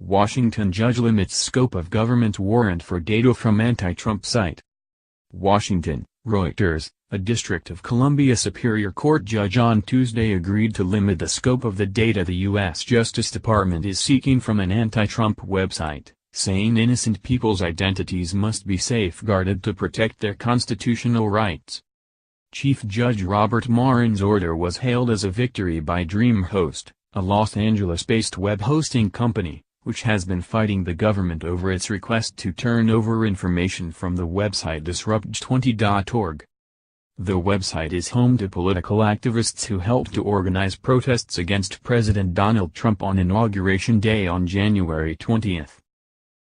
Washington judge limits scope of government warrant for data from anti-Trump site. Washington, Reuters, a District of Columbia Superior Court judge on Tuesday agreed to limit the scope of the data the U.S. Justice Department is seeking from an anti-Trump website, saying innocent people's identities must be safeguarded to protect their constitutional rights. Chief Judge Robert Morin's order was hailed as a victory by DreamHost, a Los Angeles-based web hosting company, which has been fighting the government over its request to turn over information from the website disrupt20.org. The website is home to political activists who helped to organize protests against President Donald Trump on Inauguration Day on January 20.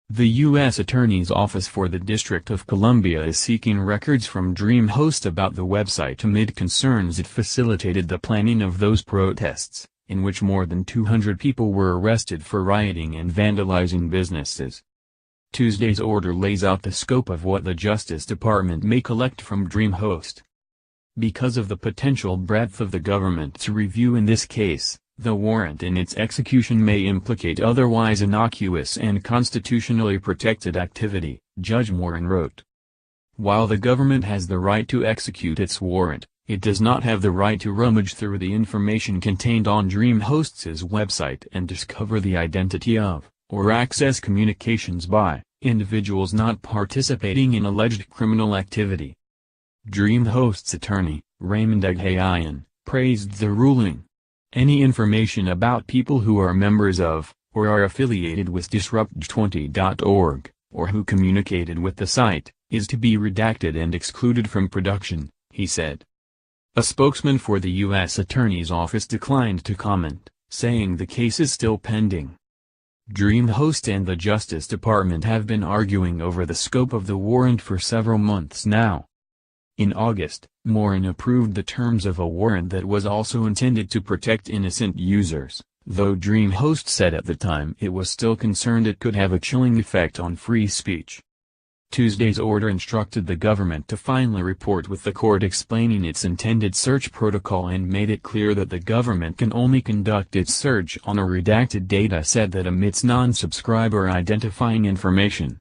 The U.S. Attorney's Office for the District of Columbia is seeking records from DreamHost about the website amid concerns it facilitated the planning of those protests, in which more than 200 people were arrested for rioting and vandalizing businesses. Tuesday's order lays out the scope of what the Justice Department may collect from DreamHost. Because of the potential breadth of the government's review in this case, the warrant in its execution may implicate otherwise innocuous and constitutionally protected activity, Judge Morin wrote. While the government has the right to execute its warrant, it does not have the right to rummage through the information contained on DreamHost's website and discover the identity of, or access communications by, individuals not participating in alleged criminal activity. DreamHost's attorney, Raymond Aghayan, praised the ruling. Any information about people who are members of, or are affiliated with disrupt20.org, or who communicated with the site, is to be redacted and excluded from production, he said. A spokesman for the U.S. Attorney's Office declined to comment, saying the case is still pending. DreamHost and the Justice Department have been arguing over the scope of the warrant for several months now. In August, Morin approved the terms of a warrant that was also intended to protect innocent users, though DreamHost said at the time it was still concerned it could have a chilling effect on free speech. Tuesday's order instructed the government to finally report with the court explaining its intended search protocol and made it clear that the government can only conduct its search on a redacted data set that omits non-subscriber identifying information.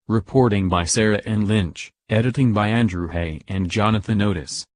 Reporting by Sarah N. Lynch, editing by Andrew Hay and Jonathan Otis.